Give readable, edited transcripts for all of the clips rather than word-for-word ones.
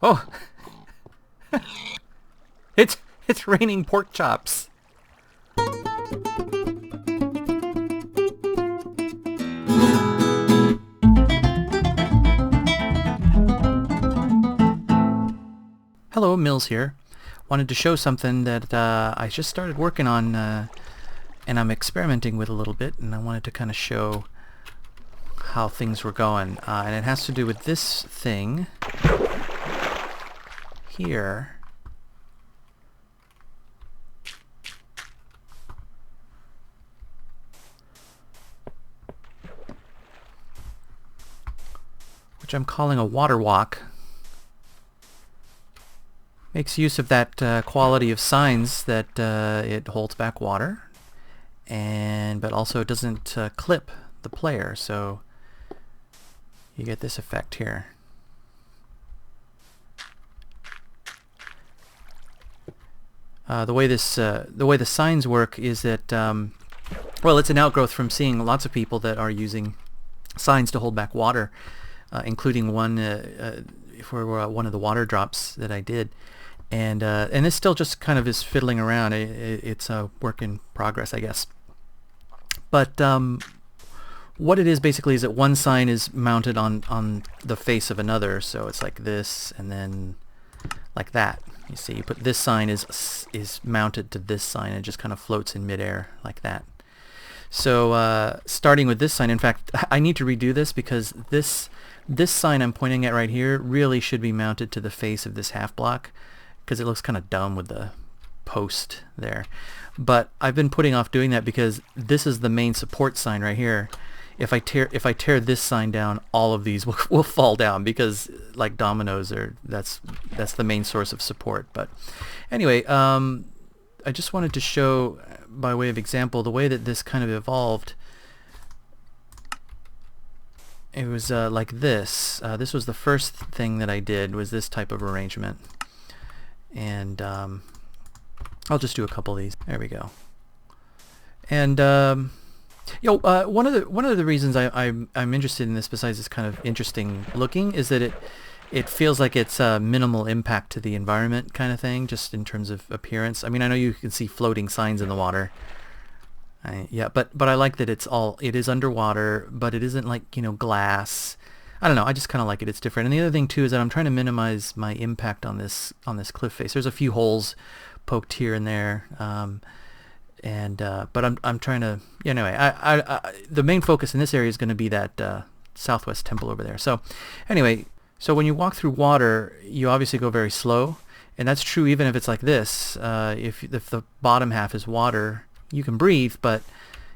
Oh, it's raining pork chops. Hello, Mills here. Wanted to show something that I just started working on, and I'm experimenting with a little bit, and I wanted to kind of show how things were going. And it has to do with this thing here. Which I'm calling a water walk. Makes use of that quality of signs that it holds back water, but also doesn't clip the player, so you get this effect here. The way the signs work is that well, it's an outgrowth from seeing lots of people that are using signs to hold back water, including one for one of the water drops that I did. And this still just kind of is fiddling around. It's a work in progress, I guess. But what it is basically is that one sign is mounted on the face of another. So it's like this, and then like that. You see, you put this sign is mounted to this sign, and it just kind of floats in midair like that. So starting with this sign, in fact, I need to redo this because this sign I'm pointing at right here really should be mounted to the face of this half block, because it looks kind of dumb with the post there. But I've been putting off doing that because this is the main support sign right here. If I tear this sign down, all of these will fall down, because like dominoes, that's the main source of support. But anyway, I just wanted to show by way of example the way that this kind of evolved. It was like this. This was the first thing that I did, was this type of arrangement. And I'll just do a couple of these. There we go. And one of the reasons I'm interested in this, besides it's kind of interesting looking, is that it feels like it's a minimal impact to the environment kind of thing, just in terms of appearance. I mean, I know you can see floating signs in the water. Yeah, but I like that it is underwater, but it isn't like, glass. I don't know, I just kind of like it. It's different. And the other thing too is that I'm trying to minimize my impact on this cliff face. There's a few holes poked here and there, but I'm trying to, anyway, I the main focus in this area is going to be that southwest temple over there. So anyway, so when you walk through water, you obviously go very slow, and that's true even if it's like this. If the bottom half is water, you can breathe, but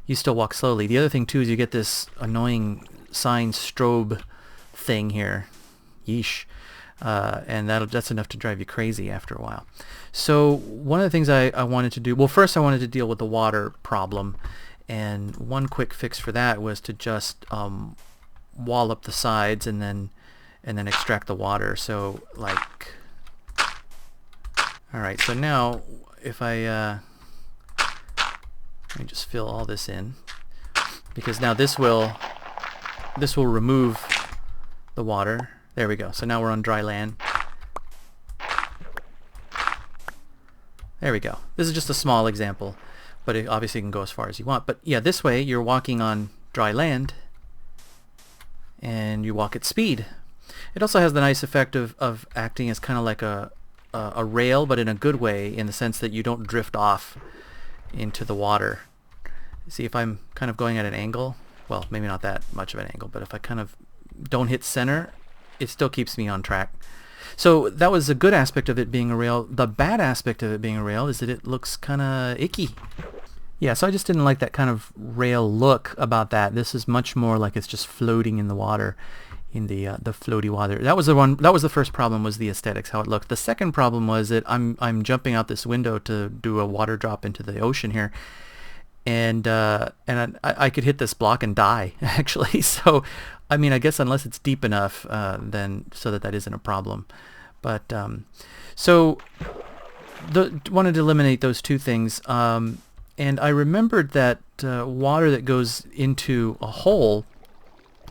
you still walk slowly. The other thing too is you get this annoying sign strobe thing here, yeesh, and that's enough to drive you crazy after a while. So one of the things I wanted to do, well, first I wanted to deal with the water problem, and one quick fix for that was to just wall up the sides and then extract the water. So like, all right, so now if I let me just fill all this in, because now this will remove the water. There we go. So now we're on dry land. There we go. This is just a small example, but it obviously can go as far as you want. But yeah, this way you're walking on dry land and you walk at speed. It also has the nice effect of acting as kind of like a rail, but in a good way, in the sense that you don't drift off into the water. See, if I'm kind of going at an angle, well, maybe not that much of an angle, but if I kind of don't hit center, it still keeps me on track. So that was a good aspect of it being a rail. The bad aspect of it being a rail is that it looks kind of icky. Yeah, so I just didn't like that kind of rail look about that. This is much more like it's just floating in the water, in the floaty water. That was the first problem, was the aesthetics, how it looked. The second problem was that I'm jumping out this window to do a water drop into the ocean here, and I could hit this block and die actually. So I mean, I guess unless it's deep enough, then so that isn't a problem. But so wanted to eliminate those two things. And I remembered that water that goes into a hole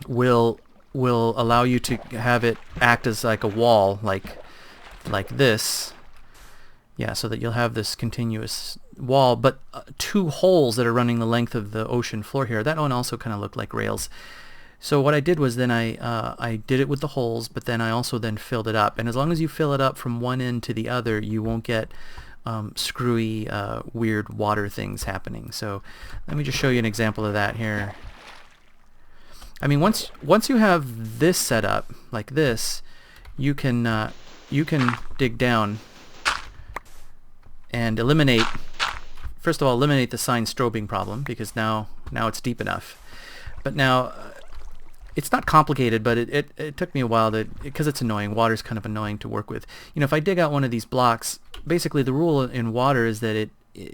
will allow you to have it act as like a wall, like like this. Yeah, so that you'll have this continuous wall, but two holes that are running the length of the ocean floor here. That one also kind of looked like rails. So what I did was then I did it with the holes, but then I also then filled it up. And as long as you fill it up from one end to the other, you won't get screwy, weird water things happening. So let me just show you an example of that here. I mean, once you have this set up like this, you can dig down and eliminate. First of all, eliminate the sign strobing problem, because now it's deep enough. But now it's not complicated, but it took me a while because it's annoying. Water's kind of annoying to work with. You know, if I dig out one of these blocks, basically the rule in water is that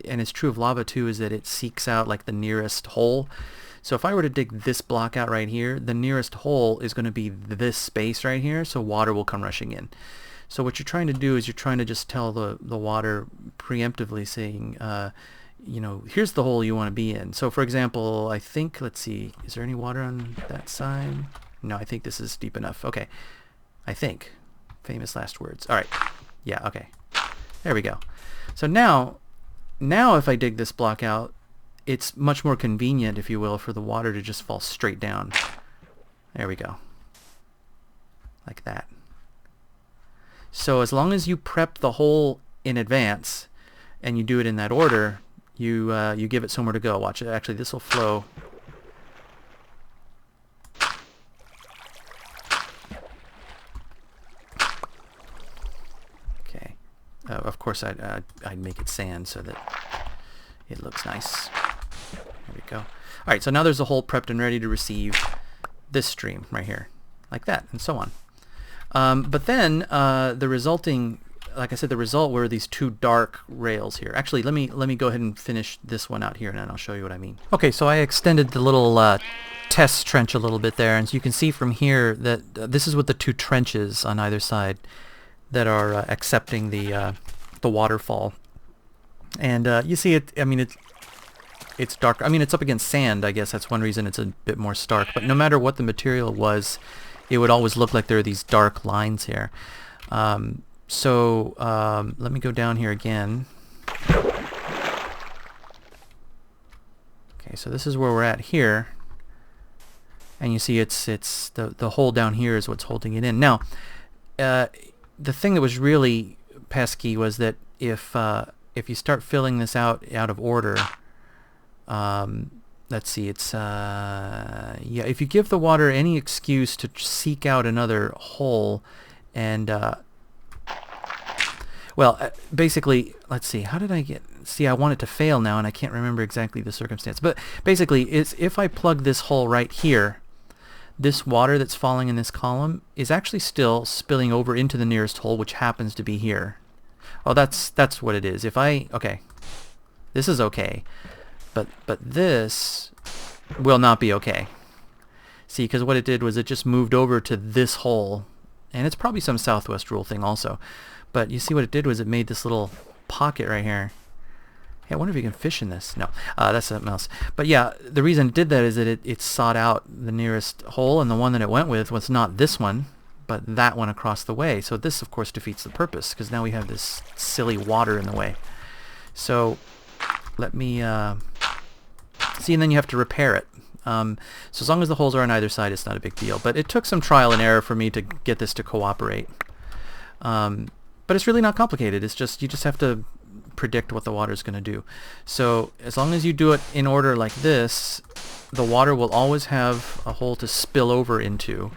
and it's true of lava too, is that it seeks out like the nearest hole. So if I were to dig this block out right here, the nearest hole is going to be this space right here, so water will come rushing in. So what you're trying to do is you're trying to just tell the water preemptively, saying, you know, here's the hole you want to be in. So for example, I think, let's see, is there any water on that side? No, I think this is deep enough. Okay, I think. Famous last words. All right. Yeah, okay. There we go. So now if I dig this block out, it's much more convenient, if you will, for the water to just fall straight down. There we go. Like that. So as long as you prep the hole in advance and you do it in that order, you give it somewhere to go. Watch it. Actually, this will flow. Okay. Of course, I'd make it sand so that it looks nice. There we go. All right, so now there's a hole prepped and ready to receive this stream right here, like that, and so on. But then the resulting, like I said, the result were these two dark rails here. Actually, let me go ahead and finish this one out here, and then I'll show you what I mean. Okay, so I extended the little test trench a little bit there, and so you can see from here that this is what the two trenches on either side that are accepting the waterfall. And you see it. I mean, it's dark. I mean, it's up against sand. I guess that's one reason it's a bit more stark. But no matter what the material was, it would always look like there are these dark lines here. So let me go down here again. Okay, so this is where we're at here, and you see it's the hole down here is what's holding it in. Now, the thing that was really pesky was that if you start filling this out of order, let's see, it's yeah, if you give the water any excuse to seek out another hole, and well, basically, let's see, how did I see, I want it to fail now, and I can't remember exactly the circumstance, but basically, if I plug this hole right here, this water that's falling in this column is actually still spilling over into the nearest hole, which happens to be here. Oh, that's what it is. Okay, this is okay, but this will not be okay. See, because what it did was it just moved over to this hole, and it's probably some Southwest rule thing also. But you see what it did was it made this little pocket right here. Hey, I wonder if you can fish in this. No, that's something else. But yeah, the reason it did that is that it sought out the nearest hole, and the one that it went with was not this one, but that one across the way. So this, of course, defeats the purpose, because now we have this silly water in the way. So let me see, and then you have to repair it. So as long as the holes are on either side, it's not a big deal. But it took some trial and error for me to get this to cooperate. But it's really not complicated. It's just, you just have to predict what the water is going to do. So as long as you do it in order like this, the water will always have a hole to spill over into,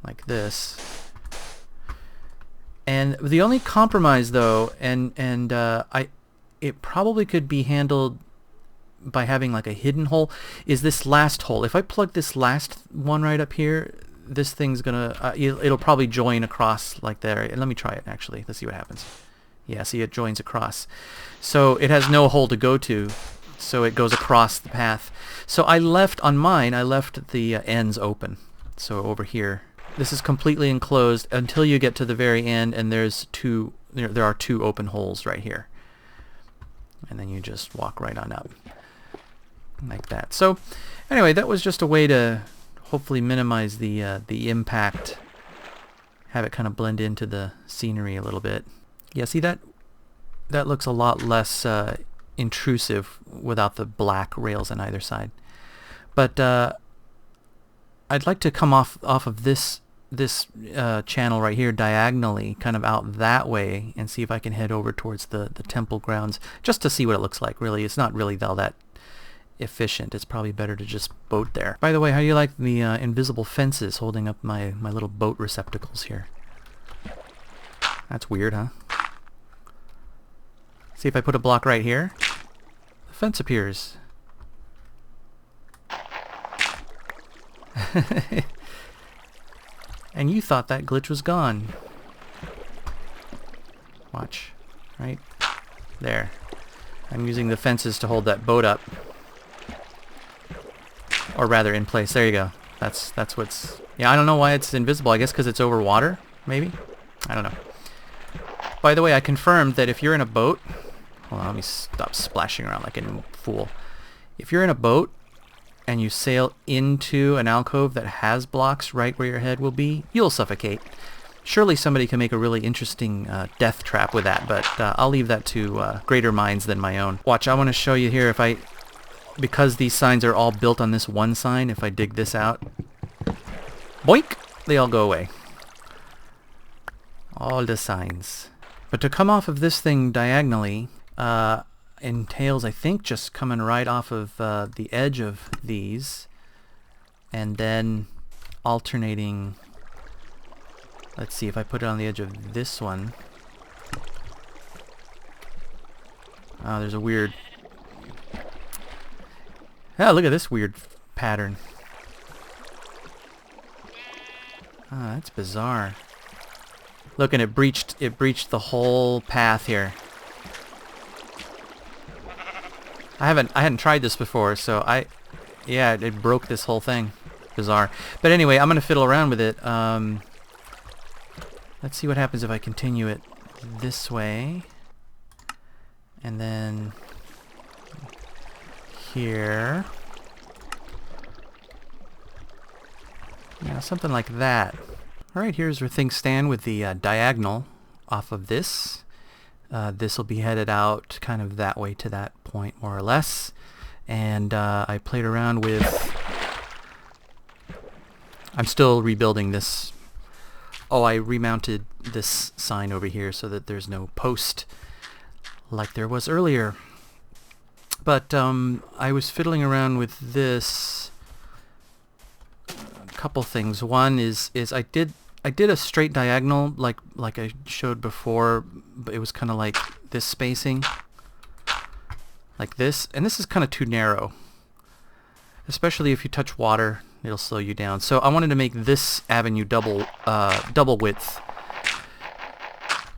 like this. And the only compromise, though, it probably could be handled by having like a hidden hole, is this last hole. If I plug this last one right up here, this thing's gonna it'll probably join across like there. And let me try it actually. Let's see what happens. Yeah, see, it joins across. So it has no hole to go to, so it goes across the path. So I left on mine, I left the ends open. So over here, this is completely enclosed until you get to the very end, and there's there are two open holes right here. And then you just walk right on up like that. So anyway, that was just a way to hopefully minimize the impact have it kind of blend into the scenery a little bit. Yeah, see that? That looks a lot less intrusive without the black rails on either side. But I'd like to come off of this channel right here diagonally, kind of out that way, and see if I can head over towards the temple grounds, just to see what it looks like. Really, it's not really all that efficient. It's probably better to just boat there. By the way, how do you like the invisible fences holding up my little boat receptacles here? That's weird, huh? See, if I put a block right here, the fence appears. And you thought that glitch was gone. Watch. Right? There. I'm using the fences to hold that boat up. Or rather, in place. There you go. That's what's... Yeah, I don't know why it's invisible. I guess because it's over water, maybe? I don't know. By the way, I confirmed that if you're in a boat... Hold on, let me stop splashing around like a fool. If you're in a boat and you sail into an alcove that has blocks right where your head will be, you'll suffocate. Surely somebody can make a really interesting death trap with that, but I'll leave that to greater minds than my own. Watch, I want to show you here, if I... Because these signs are all built on this one sign, if I dig this out, boink, they all go away. All the signs. But to come off of this thing diagonally entails, I think, just coming right off of the edge of these and then alternating. Let's see if I put it on the edge of this one. Oh, there's a weird... Oh, look at this weird pattern. Ah, that's bizarre. Look, and it breached the whole path here. I hadn't tried this before, so yeah, it broke this whole thing. Bizarre. But anyway, I'm gonna fiddle around with it. Let's see what happens if I continue it this way, and then here. Yeah, something like that. Alright, here's where things stand with the diagonal off of this. This will be headed out kind of that way to that point, more or less. And I played around with... I'm still rebuilding this. Oh, I remounted this sign over here so that there's no post like there was earlier. But I was fiddling around with this. A couple things. One is I did a straight diagonal like I showed before, but it was kind of like this spacing, like this, and this is kind of too narrow. Especially if you touch water, it'll slow you down. So I wanted to make this avenue double width,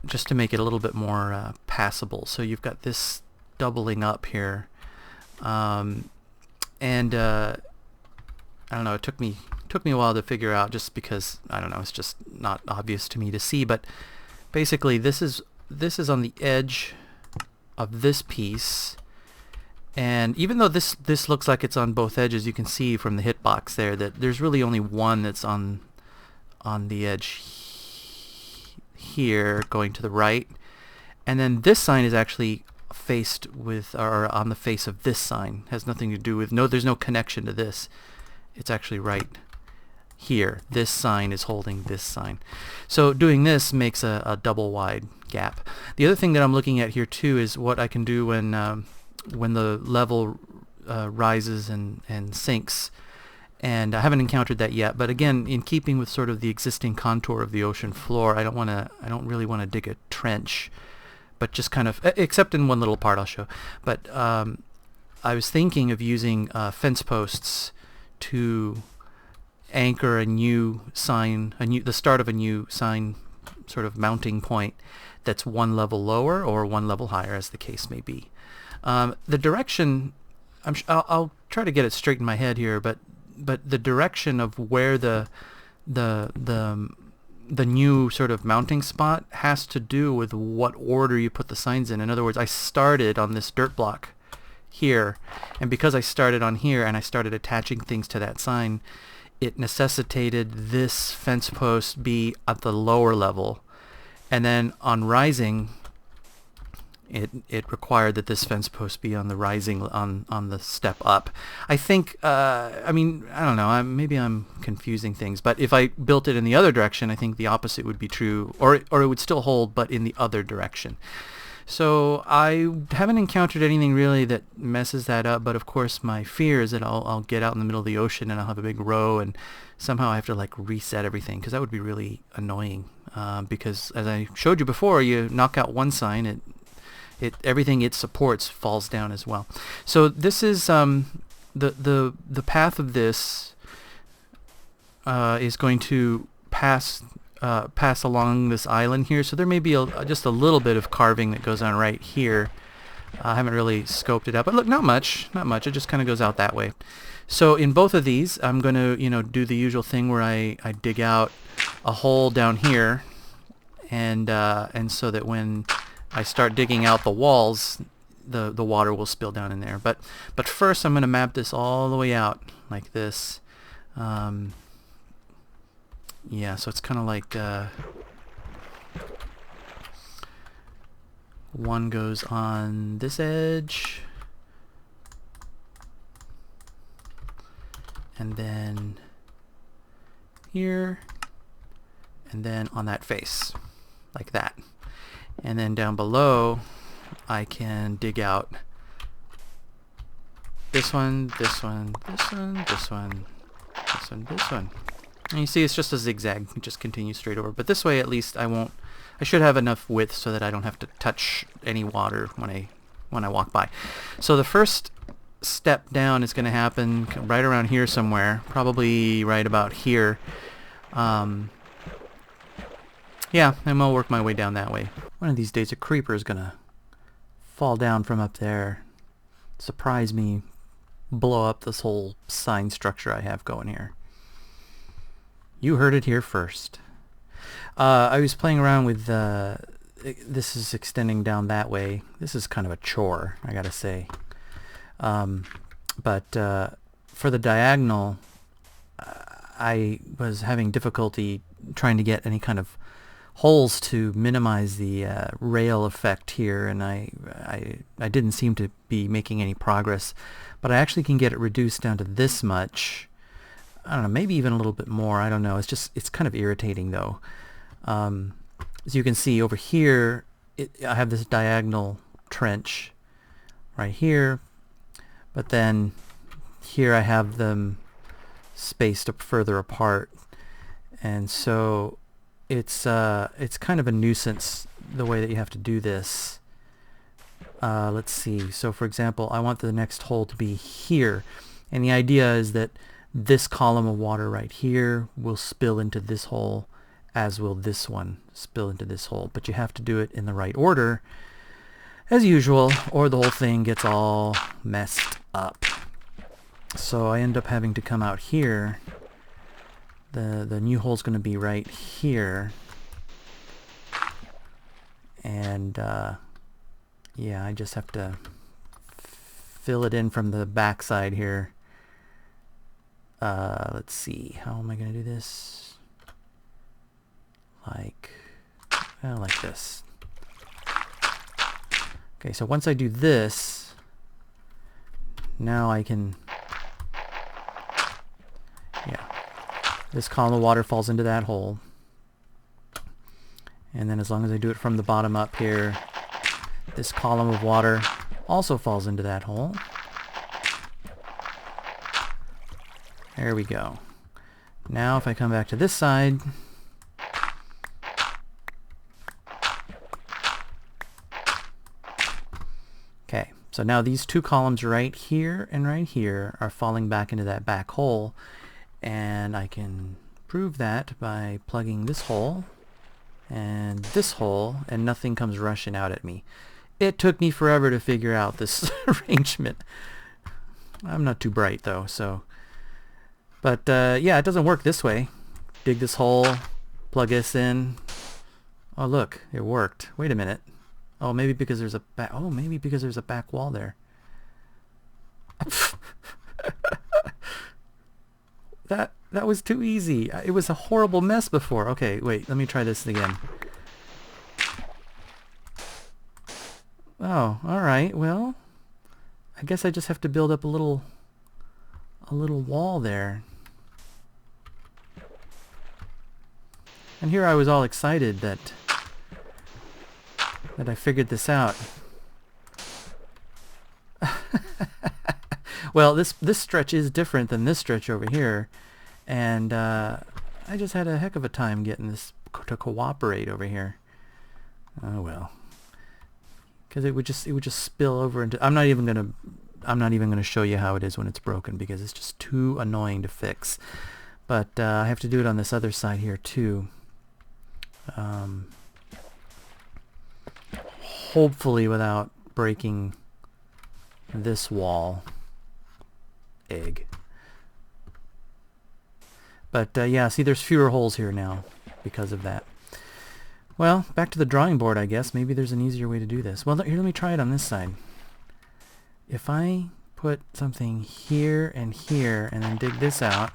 just to make it a little bit more passable. So you've got this doubling up here, and I don't know. It took me a while to figure out, just because I don't know. It's just not obvious to me to see. But basically, this is on the edge of this piece. And even though this looks like it's on both edges, you can see from the hitbox there that there's really only one that's on the edge here, going to the right. And then this sign is actually faced with, or on the face of this sign. Has nothing to do with, there's no connection to this. It's actually right here. This sign is holding this sign. So doing this makes a double wide gap. The other thing that I'm looking at here too is what I can do when the level rises and sinks, and I haven't encountered that yet. But again, in keeping with sort of the existing contour of the ocean floor, I don't really want to dig a trench, but just kind of, except in one little part I'll show. But I was thinking of using fence posts to anchor a new sign, the start of a new sign, sort of mounting point that's one level lower or one level higher, as the case may be. The direction, I'll try to get it straight in my head here, but the direction of where the new sort of mounting spot has to do with what order you put the signs in. In other words, I started on this dirt block here, and because I started on here and I started attaching things to that sign, it necessitated this fence post be at the lower level, and then on rising it required that this fence post be on the rising, on the step up. I think, I mean, I don't know, maybe I'm confusing things, but if I built it in the other direction, I think the opposite would be true, or it would still hold, but in the other direction. So I haven't encountered anything really that messes that up, but of course my fear is that I'll get out in the middle of the ocean and I'll have a big row, and somehow I have to like reset everything, because that would be really annoying, because as I showed you before, you knock out one sign, everything it supports falls down as well. So this is the path of this is going to pass along this island here. So there may be just a little bit of carving that goes on right here. I haven't really scoped it out, but look, not much. It just kind of goes out that way. So in both of these, I'm going to do the usual thing where I dig out a hole down here, and so that when I start digging out the walls, the water will spill down in there. But first I'm going to map this all the way out like this. Yeah, so it's kind of like one goes on this edge, and then here, and then on that face, like that. And then down below, I can dig out this one, this one, this one, this one, this one, this one. And you see it's just a zigzag. It just continues straight over. But this way at least I should have enough width so that I don't have to touch any water when I walk by. So the first step down is going to happen right around here somewhere, probably right about here. Yeah, and I'll work my way down that way. One of these days a creeper is going to fall down from up there, surprise me, blow up this whole sign structure I have going here. You heard it here first. I was playing around with, this is extending down that way. This is kind of a chore, I gotta say. But for the diagonal, I was having difficulty trying to get any kind of holes to minimize the rail effect here, and I didn't seem to be making any progress. But I actually can get it reduced down to this much. I don't know, maybe even a little bit more. I don't know. It's kind of irritating though. As you can see over here, I have this diagonal trench right here, but then here I have them spaced up further apart, and so it's kind of a nuisance the way that you have to do this. Let's see. So for example, I want the next hole to be here, and the idea is that this column of water right here will spill into this hole, as will this one spill into this hole. But you have to do it in the right order, as usual, or the whole thing gets all messed up. So I end up having to come out here. The new hole's going to be right here. And yeah, I just have to fill it in from the back side here. Let's see, how am I going to do this? Like this. Okay, so once I do this, now I can, yeah, this column of water falls into that hole. And then as long as I do it from the bottom up here, this column of water also falls into that hole. There we go. Now if I come back to this side, okay, so now these two columns right here and right here are falling back into that back hole, and I can prove that by plugging this hole and this hole, and nothing comes rushing out at me. It took me forever to figure out this arrangement. I'm not too bright though, so. But yeah, it doesn't work this way. Dig this hole, plug this in. Oh look, it worked. Wait a minute. Oh, maybe because there's a back. Oh, maybe because there's a back wall there. That That was too easy. It was a horrible mess before. Okay, wait, let me try this again. Oh, alright, well, I guess I just have to build up a little wall there. And here I was all excited that I figured this out. Well, this stretch is different than this stretch over here, and I just had a heck of a time getting this to cooperate over here. Oh well, because it would just spill over into. I'm not even gonna show you how it is when it's broken because it's just too annoying to fix. But I have to do it on this other side here too. Hopefully without breaking this wall. Egg. But yeah, see, there's fewer holes here now because of that. Well, back to the drawing board, I guess. Maybe there's an easier way to do this. Well, here, let me try it on this side. If I put something here and then dig this out.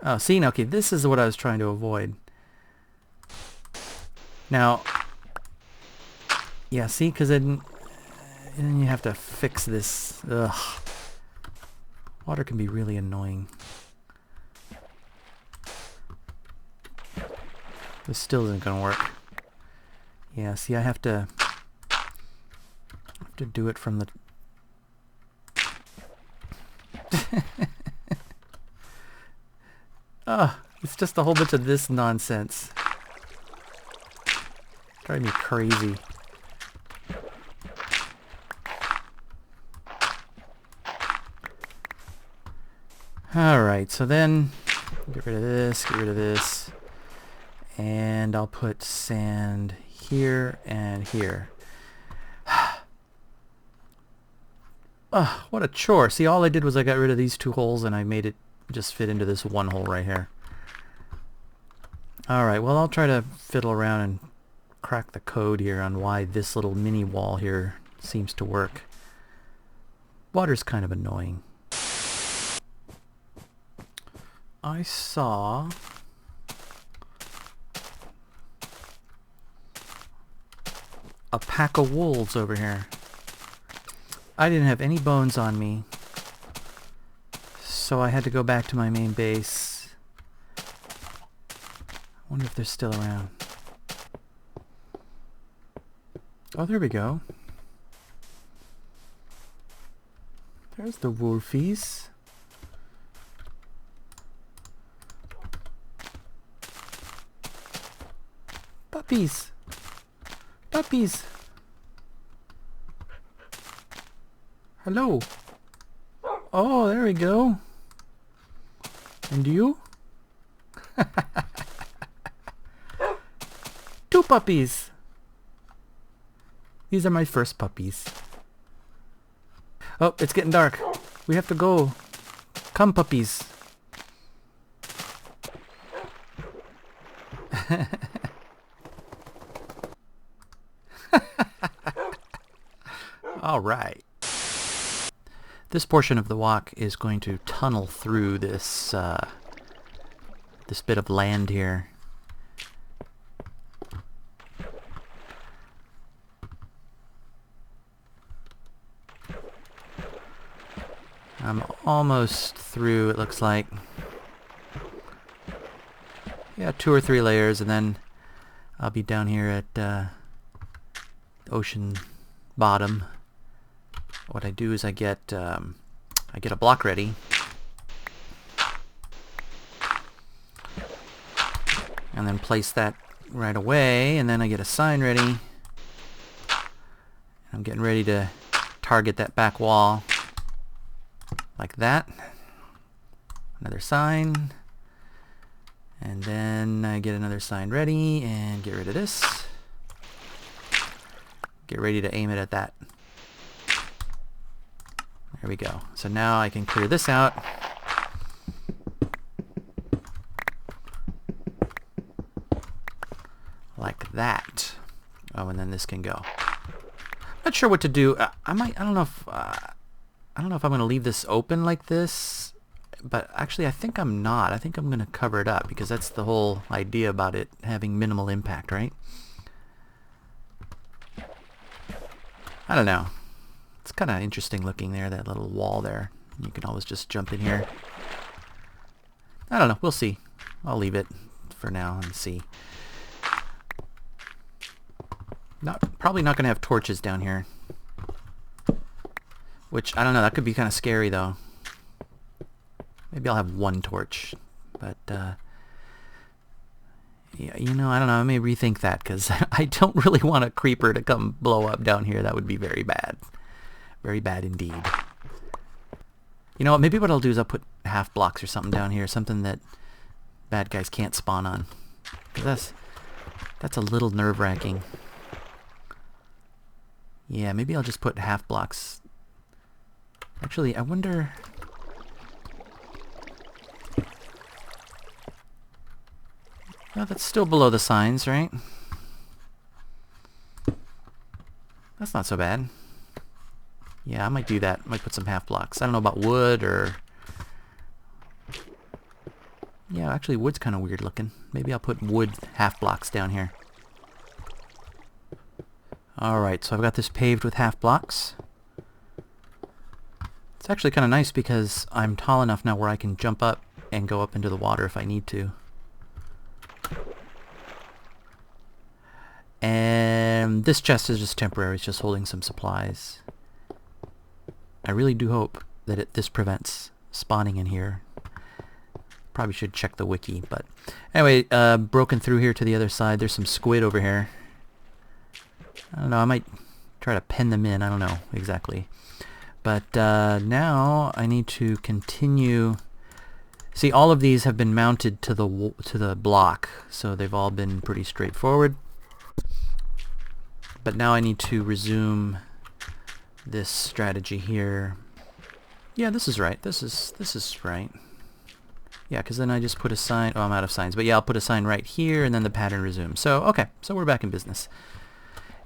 Oh, see, okay, this is what I was trying to avoid. Now, yeah, see, because then you have to fix this. Ugh. Water can be really annoying. This still isn't going to work. Yeah, see, I have to do it from the... Oh, it's just a whole bunch of this nonsense. Driving me crazy. Alright, so then get rid of this, and I'll put sand here and here. Oh, what a chore. See, all I did was I got rid of these two holes and I made it just fit into this one hole right here. Alright, well, I'll try to fiddle around and crack the code here on why this little mini wall here seems to work. Water's kind of annoying. I saw a pack of wolves over here. I didn't have any bones on me, so I had to go back to my main base. I wonder if they're still around. Oh, there we go. There's the wolfies. Puppies! Puppies! Hello! Oh, there we go! And you? Two puppies! These are my first puppies. Oh, it's getting dark. We have to go. Come, puppies. All right. This portion of the walk is going to tunnel through this this bit of land here. I'm almost through, it looks like. Yeah, 2 or 3 layers, and then I'll be down here at the ocean bottom. What I do is I get a block ready, and then place that right away, and then I get a sign ready. I'm getting ready to target that back wall like that. Another sign, and then I get another sign ready and get rid of this. Get ready to aim it at that. There we go. So now I can clear this out. Like that. Oh, and then this can go. Not sure what to do. I don't know if I'm going to leave this open like this. but actually I think I'm not. I think I'm going to cover it up because that's the whole idea about it having minimal impact, right? I don't know. It's kind of interesting looking there, that little wall there. You can always just jump in here. I don't know. We'll see. I'll leave it for now and see. Probably not going to have torches down here. Which, I don't know. That could be kind of scary, though. Maybe I'll have one torch. But, yeah, you know, I don't know. I may rethink that because I don't really want a creeper to come blow up down here. That would be very bad. Very bad indeed. You know what? Maybe what I'll do is I'll put half blocks or something down here. Something that bad guys can't spawn on. 'Cause that's a little nerve-wracking. Yeah, maybe I'll just put half blocks. Actually, I wonder... Well, that's still below the signs, right? That's not so bad. Yeah, I might do that. I might put some half blocks. I don't know about wood or... Yeah, actually wood's kind of weird looking. Maybe I'll put wood half blocks down here. Alright, so I've got this paved with half blocks. It's actually kind of nice because I'm tall enough now where I can jump up and go up into the water if I need to. And this chest is just temporary. It's just holding some supplies. I really do hope that this prevents spawning in here. Probably should check the wiki, but anyway, broken through here to the other side. There's some squid over here. I don't know, I might try to pen them in. I don't know exactly. But now I need to continue. See, all of these have been mounted to the block, so they've all been pretty straightforward. But now I need to resume this strategy here. Yeah, this is right. This is right. Yeah, because then I just put a sign. Oh, I'm out of signs. But yeah, I'll put a sign right here, and then the pattern resumes. So, okay. So we're back in business.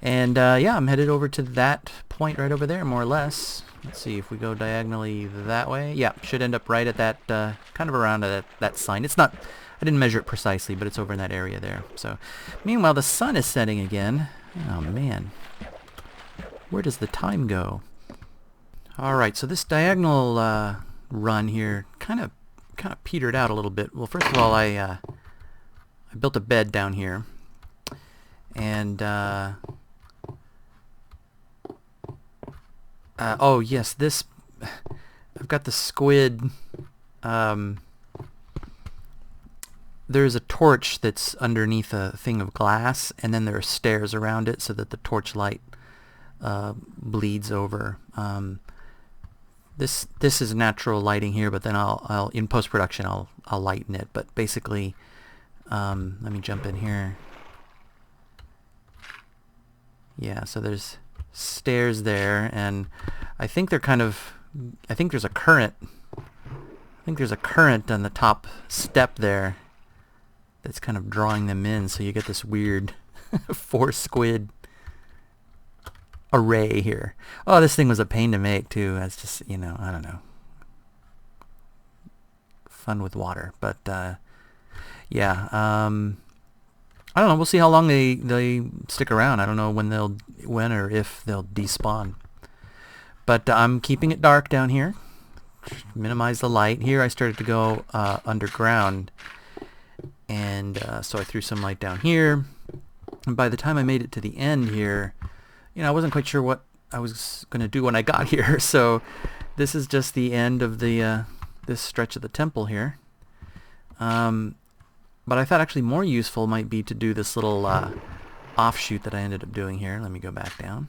And, yeah, I'm headed over to that point right over there, more or less. Let's see if we go diagonally that way. Yeah, should end up right at that, kind of around that sign. It's not, I didn't measure it precisely, but it's over in that area there. So, meanwhile, the sun is setting again. Oh, man. Where does the time go? Alright, so this diagonal run here kind of petered out a little bit. Well, first of all, I built a bed down here. And, oh, yes, this... I've got the squid... there's a torch that's underneath a thing of glass, and then there are stairs around it so that the torch light bleeds over. This is natural lighting here, but then I'll in post-production I'll lighten it. But basically, let me jump in here. Yeah, so there's stairs there, and I think they're kind of, I think there's a current. I think there's a current on the top step there that's kind of drawing them in, so you get this weird 4 squid array here. Oh, this thing was a pain to make too. That's just, you know, I don't know. Fun with water, but yeah. I don't know. We'll see how long they stick around. I don't know when or if they'll despawn. But I'm keeping it dark down here. Minimize the light. Here I started to go underground, and so I threw some light down here. And by the time I made it to the end here, you know, I wasn't quite sure what I was going to do when I got here. So this is just the end of the this stretch of the temple here. But I thought actually more useful might be to do this little offshoot that I ended up doing here. Let me go back down.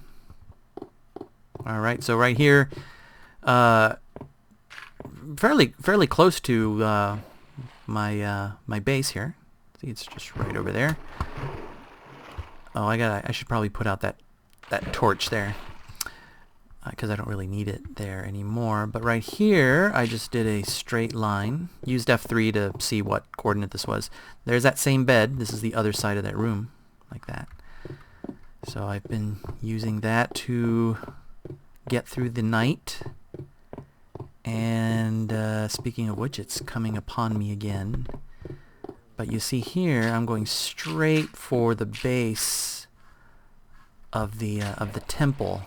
All right, so right here, fairly close to my base here. See, it's just right over there. Oh, I should probably put out that torch there, because I don't really need it there anymore. But right here, I just did a straight line. Used F3 to see what coordinate this was. There's that same bed. This is the other side of that room, like that. So I've been using that to get through the night. And speaking of which, it's coming upon me again. But you see here, I'm going straight for the base of the temple.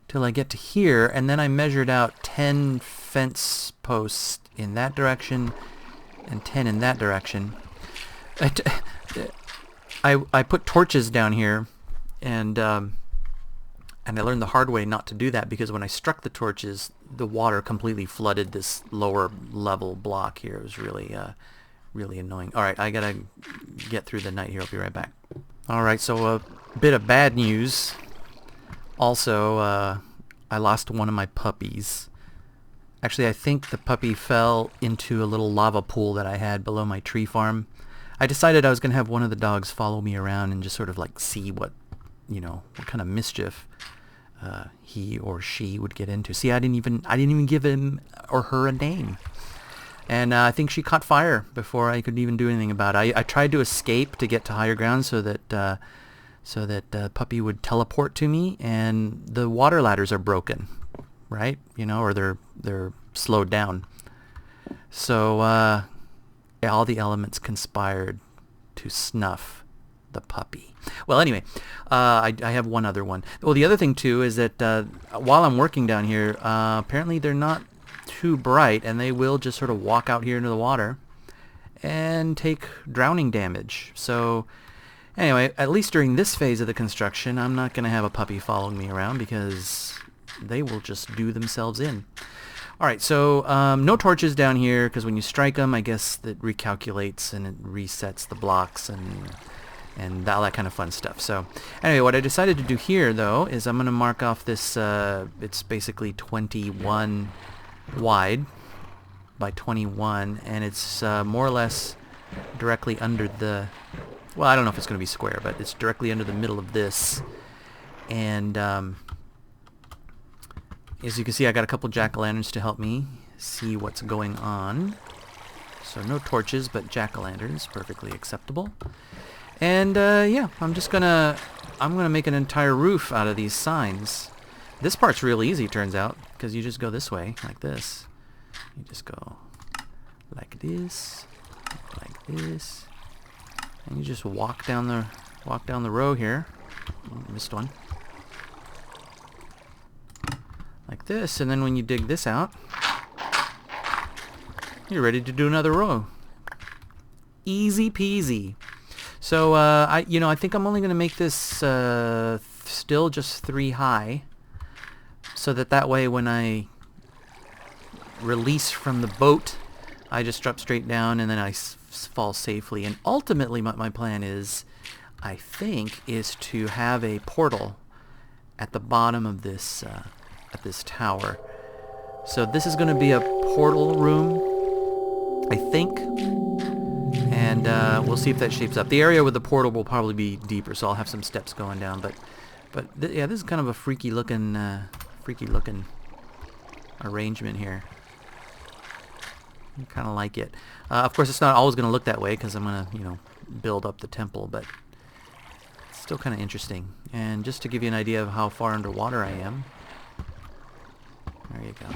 Till I get to here, and then I measured out 10 fence posts in that direction and 10 in that direction. I put torches down here, and I learned the hard way not to do that, because when I struck the torches, the water completely flooded this lower level block here. It was really really annoying. Alright, I gotta get through the night here. I'll be right back. Alright, so a bit of bad news. Also, I lost one of my puppies. Actually, I think the puppy fell into a little lava pool that I had below my tree farm. I decided I was going to have one of the dogs follow me around and just sort of like see what, you know, what kind of mischief he or she would get into. See, I didn't even give him or her a name. And I think she caught fire before I could even do anything about it. I tried to escape to get to higher ground so that puppy would teleport to me, and the water ladders are broken, right? You know, or they're slowed down. So all the elements conspired to snuff the puppy. Well, anyway, I have one other one. Well, the other thing too is that while I'm working down here, apparently they're not too bright, and they will just sort of walk out here into the water and take drowning damage. So anyway, at least during this phase of the construction, I'm not going to have a puppy following me around, because they will just do themselves in. Alright, so no torches down here, because when you strike them, I guess it recalculates and it resets the blocks and all that kind of fun stuff. So anyway, what I decided to do here, though, is I'm going to mark off this, it's basically 21 wide by 21, and it's more or less directly under the... Well, I don't know if it's going to be square, but it's directly under the middle of this. And as you can see, I got a couple jack-o'-lanterns to help me see what's going on. So no torches, but jack-o'-lanterns, perfectly acceptable. And yeah, I'm gonna make an entire roof out of these signs. This part's real easy, turns out, because you just go this way, like this. You just go like this, and you just walk down the row here. Oh, missed one. Like this, and then when you dig this out, you're ready to do another row. Easy peasy. So I think I'm only going to make this still just 3 high, so that way when I release from the boat, I just drop straight down and then I fall safely. And ultimately, my plan is, I think, is to have a portal at the bottom of this tower. So this is going to be a portal room, I think, and we'll see if that shapes up. The area with the portal will probably be deeper, so I'll have some steps going down. But yeah, this is kind of a freaky looking arrangement here. I kind of like it. Of course, it's not always going to look that way, because I'm going to, build up the temple, but it's still kind of interesting. And just to give you an idea of how far underwater I am, there you go.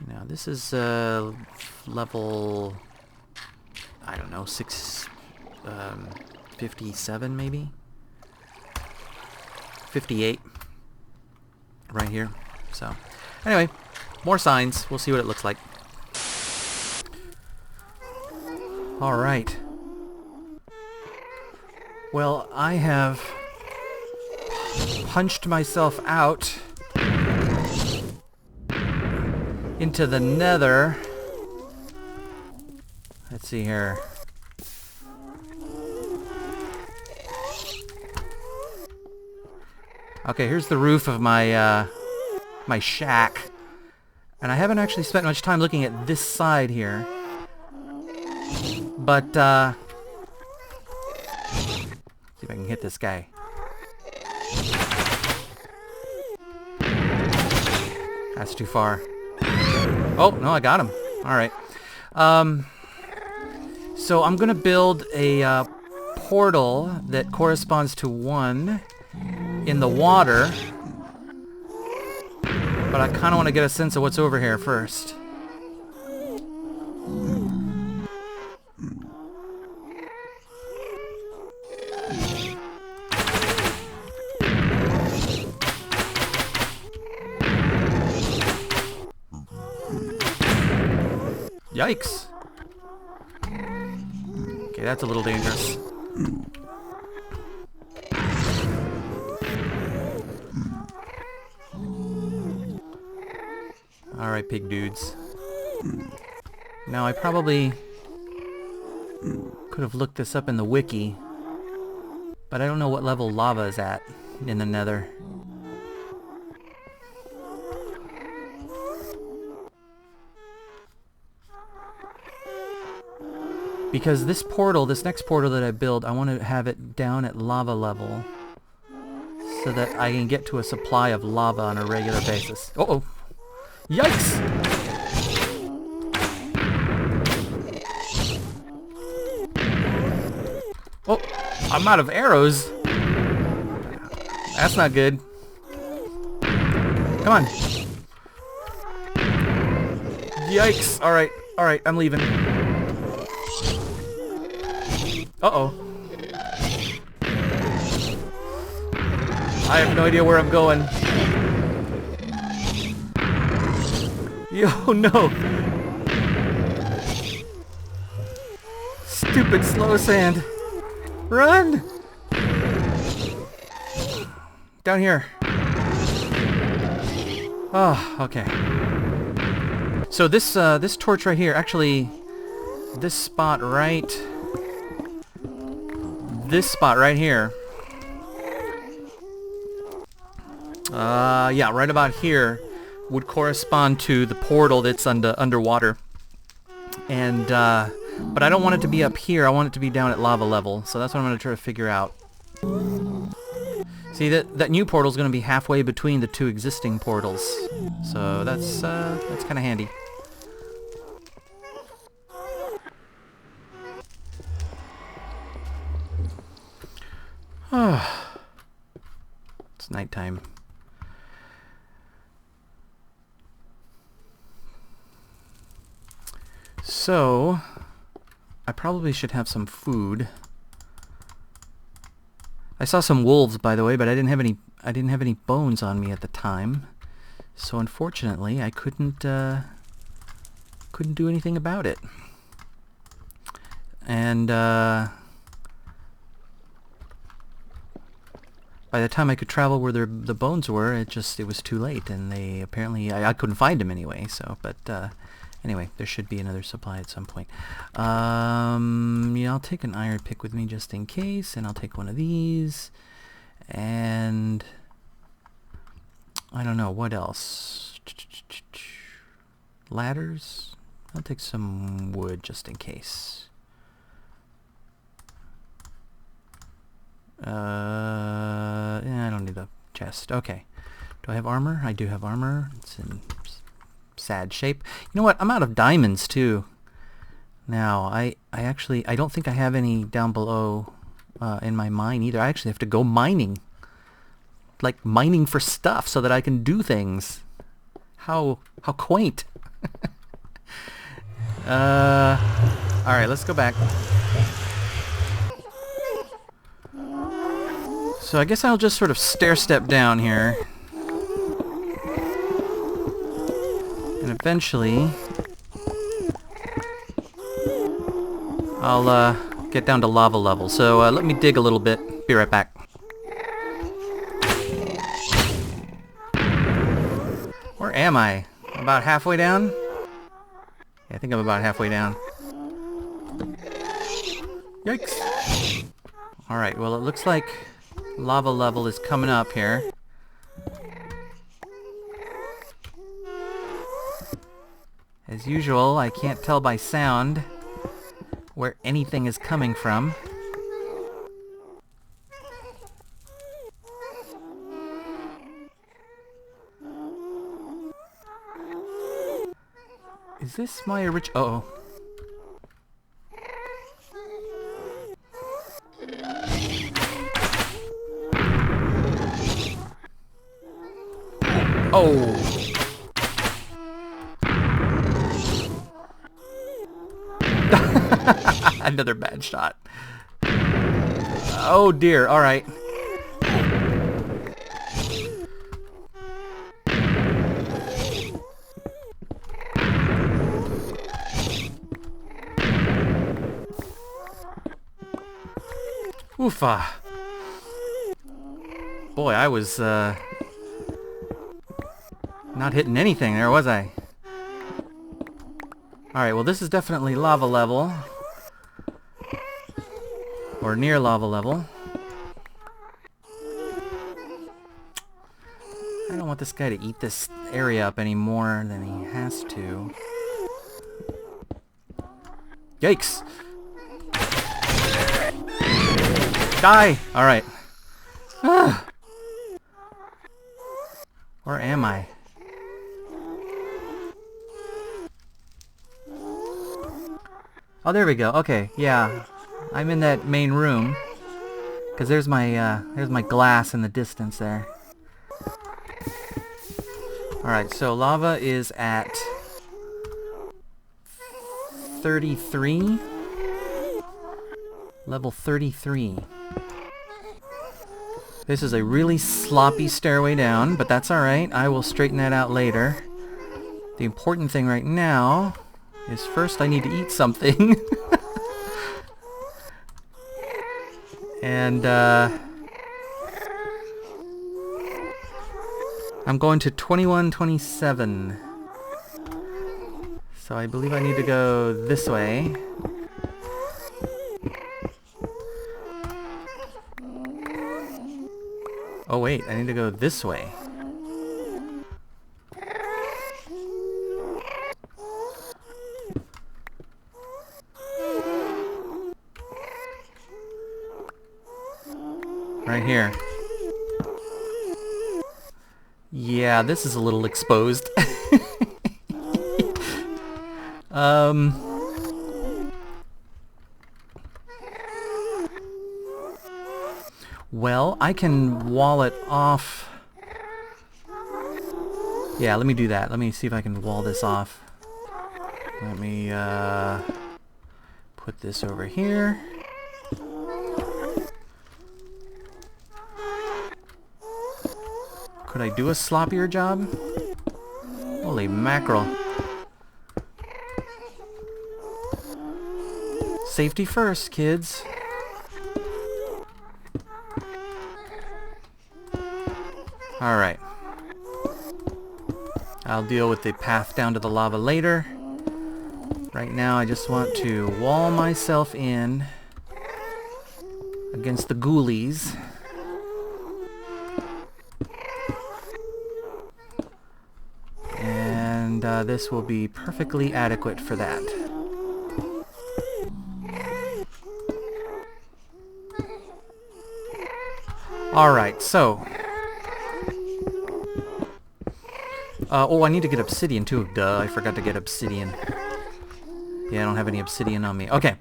Now this is level, I don't know, 57 maybe? 58 right here. So anyway, more signs. We'll see what it looks like. Alright. Well, I have punched myself out into the Nether. Let's see here. Okay, here's the roof of my my shack. And I haven't actually spent much time looking at this side here. But see if I can hit this guy. That's too far. Oh, no, I got him. Alright. So I'm gonna build a portal that corresponds to 1 in the water. But I kind of want to get a sense of what's over here first. Yikes. Okay, that's a little dangerous. Alright, pig dudes. Now, I probably could have looked this up in the wiki, but I don't know what level lava is at in the Nether. Because this portal, this next portal that I build, I want to have it down at lava level so that I can get to a supply of lava on a regular basis. Uh-oh! Yikes! Oh, I'm out of arrows. That's not good. Come on. Yikes. Alright, I'm leaving. Uh-oh. I have no idea where I'm going. Yo, no! Stupid slow sand. Run! Down here. Oh, okay. So this this torch right here, actually, this spot right here. Yeah, right about here would correspond to the portal that's underwater. And but I don't want it to be up here. I want it to be down at lava level. So that's what I'm going to try to figure out. See, that new portal is going to be halfway between the 2 existing portals. So that's kind of handy. It's nighttime. So, I probably should have some food. I saw some wolves, by the way, but I didn't have any bones on me at the time. So unfortunately, I couldn't do anything about it. And by the time I could travel where the bones were, it was too late, and they apparently I couldn't find them anyway. So, but anyway, there should be another supply at some point. Yeah, I'll take an iron pick with me just in case, and I'll take one of these, and I don't know what else. Ladders. I'll take some wood just in case. Yeah, I don't need the chest. Okay. Do I have armor? I do have armor. It's in sad shape. You know what? I'm out of diamonds too. Now, I don't think I have any down below in my mine either. I actually have to go mining. Like mining for stuff so that I can do things. How quaint. Alright, let's go back. So I guess I'll just sort of stair-step down here. And eventually I'll get down to lava level. So let me dig a little bit. Be right back. Where am I? About halfway down? Yeah, I think I'm about halfway down. Yikes. Alright, well it looks like lava level is coming up here. As usual, I can't tell by sound where anything is coming from. Is this my original... Uh-oh. Oh! Another bad shot. Oh dear, alright. Oofa. Boy, I was not hitting anything there, was I? Alright, well this is definitely lava level. Or near lava level. I don't want this guy to eat this area up any more than he has to. Yikes! Die! Alright. Ah. Where am I? Oh, there we go. Okay, yeah. I'm in that main room. Because there's my glass in the distance there. Alright, so lava is at 33. Level 33. This is a really sloppy stairway down, but that's alright. I will straighten that out later. The important thing right now is first I need to eat something. And I'm going to 2127. So I believe I need to go this way. Oh wait, I need to go this way. Right here. Yeah, this is a little exposed. Well, I can wall it off. Yeah, let me do that. Let me see if I can wall this off. Let me put this over here. Could I do a sloppier job? Holy mackerel. Safety first, kids. Alright. I'll deal with the path down to the lava later. Right now I just want to wall myself in against the ghoulies. And this will be perfectly adequate for that. Alright, so... oh, I need to get obsidian too. Duh, I forgot to get obsidian. Yeah, I don't have any obsidian on me. Okay.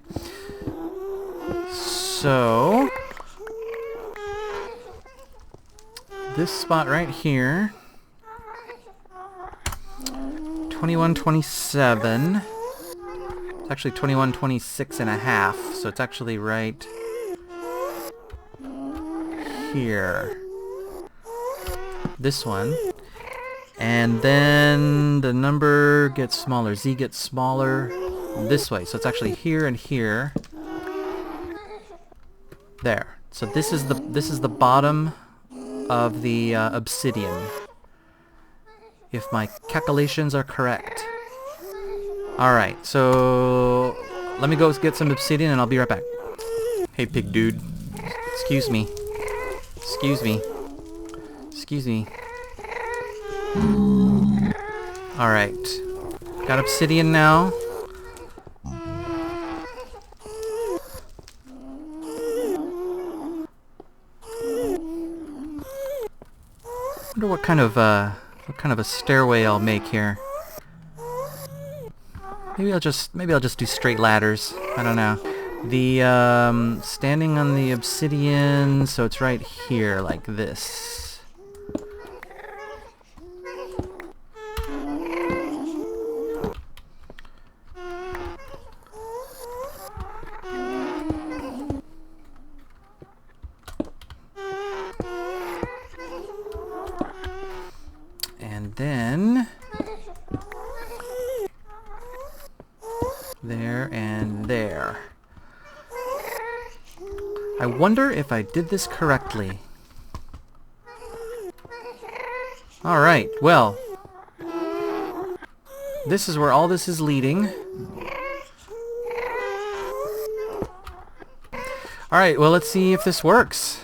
So... this spot right here... 2127. It's actually 2126 and a half, so it's actually right here. This one. And then the number gets smaller. Z gets smaller this way. So it's actually here and here. There. So this is the bottom of the obsidian. If my calculations are correct. Alright, so let me go get some obsidian and I'll be right back. Hey pig dude. Excuse me. Excuse me. Excuse me. Alright. Got obsidian now. Wonder what kind of a stairway I'll make here. Maybe I'll just do straight ladders. I don't know. The standing on the obsidian, so it's right here like this. then there and there. I wonder if I did this correctly. Alright, well, this is where all this is leading. Alright, well, let's see if this works.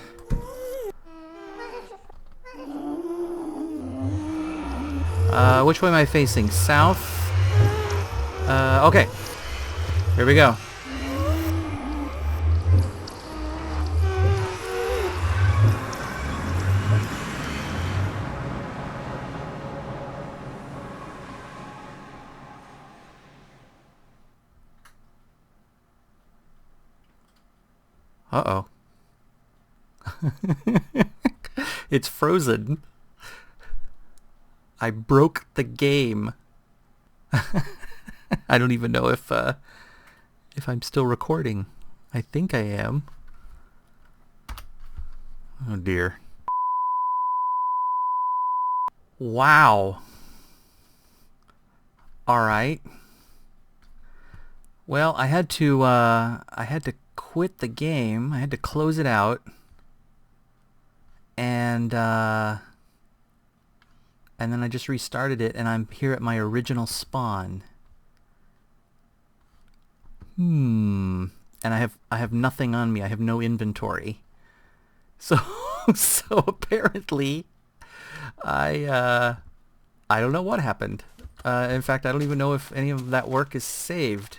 Which way am I facing? South? Okay. Here we go. Uh-oh. It's frozen. I broke the game. I don't even know if I'm still recording. I think I am. Oh dear. Wow. All right. Well, I had to quit the game. I had to close it out. And then I just restarted it, and I'm here at my original spawn. And I have nothing on me. I have no inventory. So so apparently I don't know what happened. In fact, I don't even know if any of that work is saved.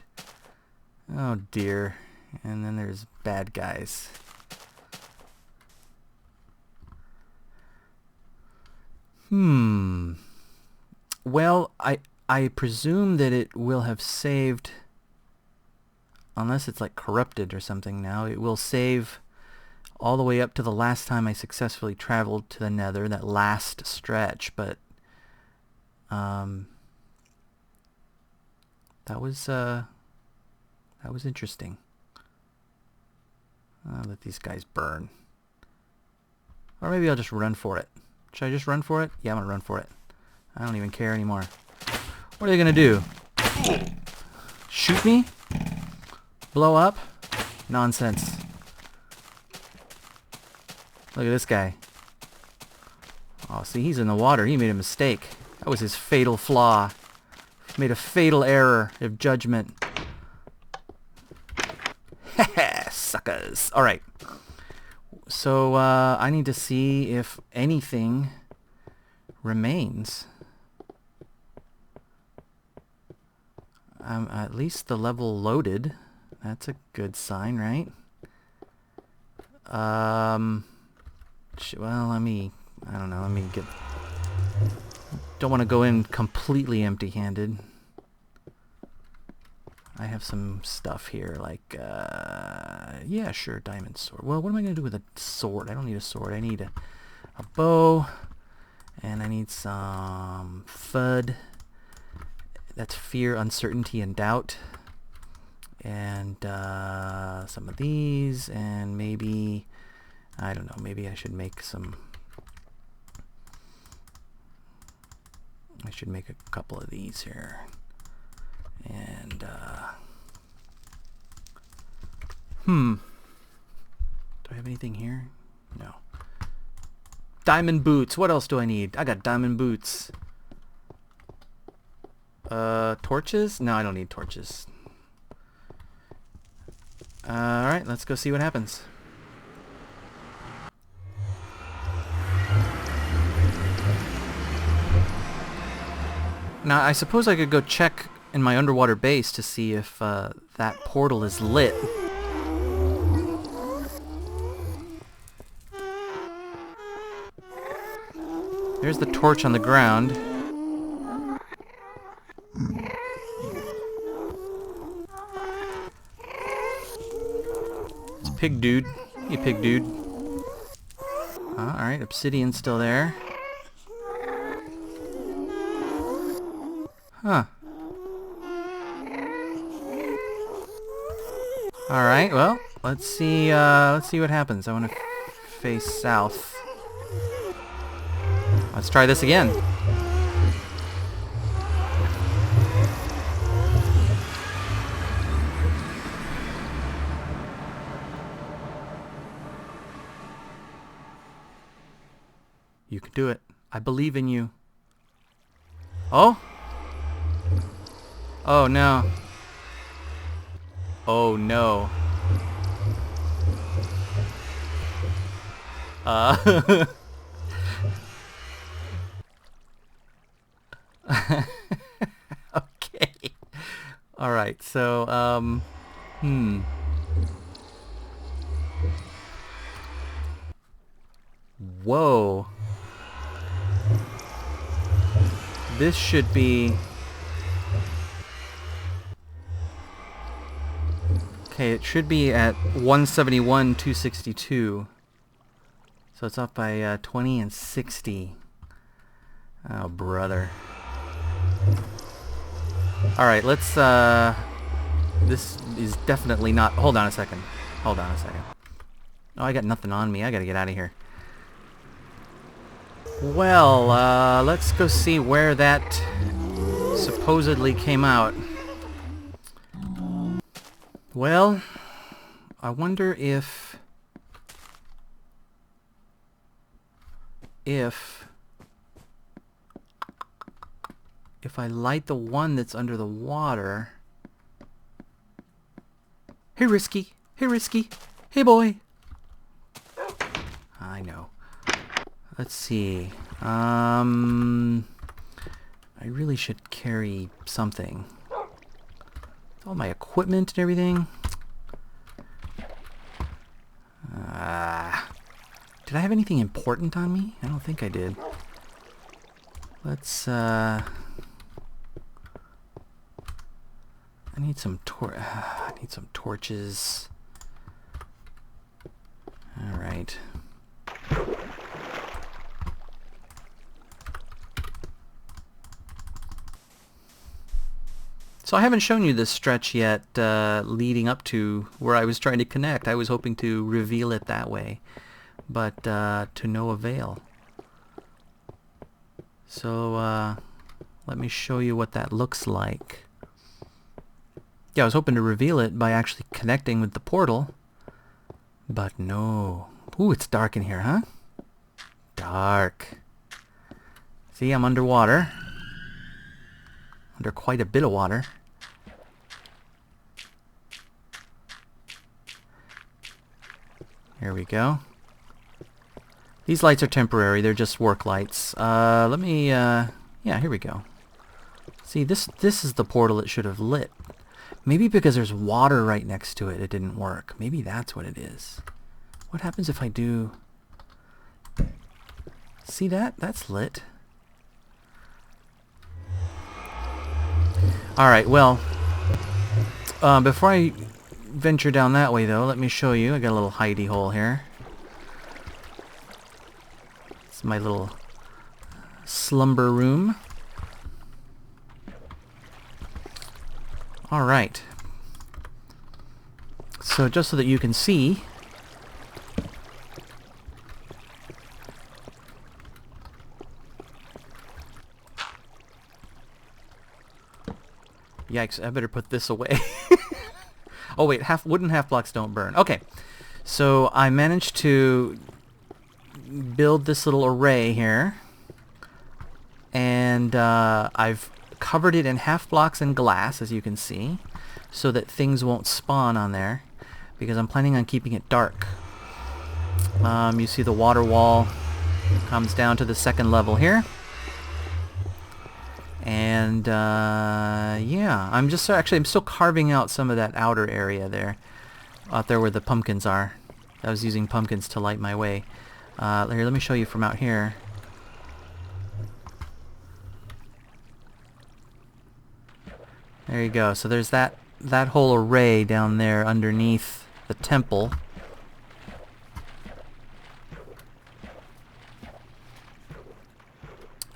Oh dear. And then there's bad guys. Well, I presume that it will have saved, unless it's like corrupted or something now, it will save all the way up to the last time I successfully traveled to the Nether, that last stretch, but that was interesting. I'll let these guys burn. Or maybe I'll just run for it. Should I just run for it? Yeah, I'm gonna run for it. I don't even care anymore. What are they gonna do? Shoot me? Blow up? Nonsense. Look at this guy. Oh, see, he's in the water. He made a mistake. That was his fatal flaw. He made a fatal error of judgment. Heh, suckers. Alright. So, I need to see if anything remains. At least the level loaded. That's a good sign, right? Well, I don't know, let me get... Don't want to go in completely empty-handed. I have some stuff here, like, yeah, sure, diamond sword. Well, what am I going to do with a sword? I don't need a sword. I need a bow, and I need some FUD. That's fear, uncertainty, and doubt. And some of these, and maybe, I don't know, maybe I should make some... I should make a couple of these here. And, do I have anything here? No. Diamond boots. What else do I need? I got diamond boots. Torches? No, I don't need torches. Alright, let's go see what happens. Now, I suppose I could go check in my underwater base to see if that portal is lit. There's the torch on the ground. It's pig dude. Hey, pig dude. Alright, obsidian's still there. Huh. Alright, well, let's see what happens. I want to face south. Let's try this again. You can do it. I believe in you. Oh? Oh no. Oh no. Okay. Alright, so, Whoa. This should be... Okay, it should be at 171, 262. So it's up by 20 and 60. Oh, brother. Alright, let's, this is definitely not... Hold on a second. Hold on a second. Oh, I got nothing on me. I gotta get out of here. Well, let's go see where that supposedly came out. Well, I wonder if I light the one that's under the water. Hey, Risky. Hey, Risky. Hey, boy. I know. Let's see. I really should carry something. All my equipment and everything. Did I have anything important on me? I don't think I did. Let's, I need some torches. All right. So I haven't shown you this stretch yet, leading up to where I was trying to connect. I was hoping to reveal it that way, but to no avail. So let me show you what that looks like. Yeah, I was hoping to reveal it by actually connecting with the portal, but no. Ooh, it's dark in here, huh? Dark. See, I'm underwater. Under quite a bit of water. Here we go. These lights are temporary, they're just work lights. Let me, yeah, here we go. See, this is the portal it should have lit. Maybe because there's water right next to it, it didn't work. Maybe that's what it is. What happens if I do... See that? That's lit. Alright, well, before I venture down that way, though, let me show you. I got a little hidey hole here. It's my little slumber room. Alright. So, just so that you can see... Yikes, I better put this away. Oh wait, wooden half blocks don't burn. Okay, so I managed to build this little array here. And I've covered it in half blocks and glass, as you can see, so that things won't spawn on there, because I'm planning on keeping it dark. You see the water wall comes down to the second level here. And yeah, I'm still carving out some of that outer area there, out there where the pumpkins are. I was using pumpkins to light my way. Here, let me show you from out here. There you go. So there's that whole array down there underneath the temple.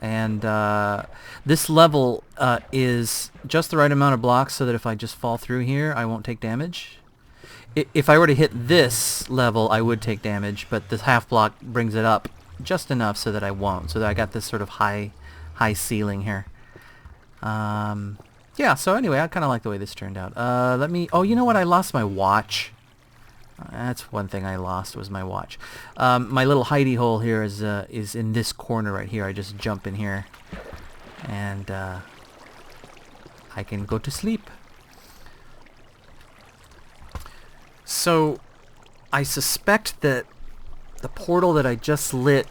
And this level is just the right amount of blocks so that if I just fall through here, I won't take damage. If I were to hit this level, I would take damage, but this half block brings it up just enough so that I won't. So that I got this sort of high ceiling here. Yeah, so anyway, I kind of like the way this turned out. Oh, you know what? I lost my watch. That's one thing I lost, was my watch. My little hidey hole here is in this corner right here. I just jump in here, and I can go to sleep. So I suspect that the portal that I just lit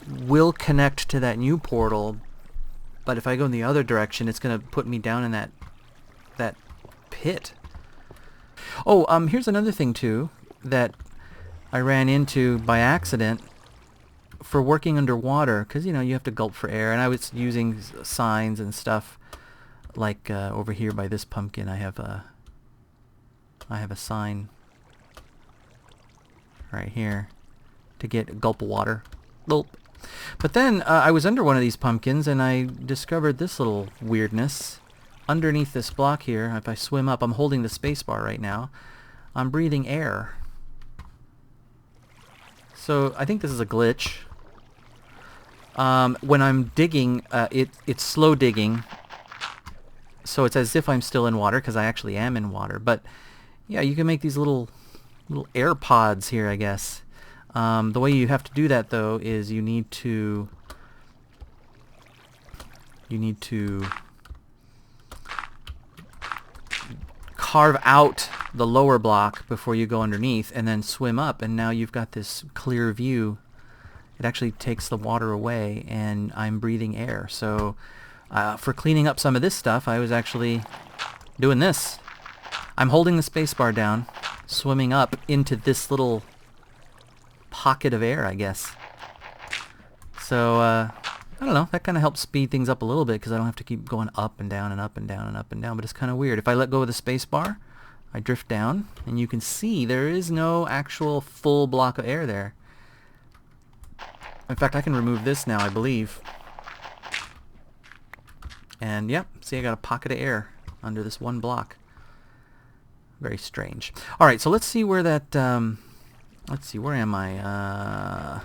will connect to that new portal, but if I go in the other direction, it's going to put me down in that pit. Oh, here's another thing too that I ran into by accident for working underwater, because you know you have to gulp for air, and I was using signs and stuff like over here by this pumpkin. I have a sign right here to get a gulp of water. Gulp. But then I was under one of these pumpkins and I discovered this little weirdness. Underneath this block here, if I swim up, I'm holding the space bar right now, I'm breathing air. So I think this is a glitch. When I'm digging, it's slow digging, so it's as if I'm still in water, because I actually am in water. But yeah, you can make these little air pods here, I guess. The way you have to do that though is you need to carve out the lower block before you go underneath and then swim up, and now you've got this clear view. It actually takes the water away and I'm breathing air. So for cleaning up some of this stuff, I was actually doing this. I'm holding the space bar down, swimming up into this little pocket of air, I guess. So I don't know, that kind of helps speed things up a little bit, because I don't have to keep going up and down and up and down and up and down. But it's kind of weird. If I let go of the space bar, I drift down, and you can see there is no actual full block of air there. In fact, I can remove this now, I believe. And yep, see, I got a pocket of air under this one block. Very strange. Alright, so let's see where that, let's see, where am I?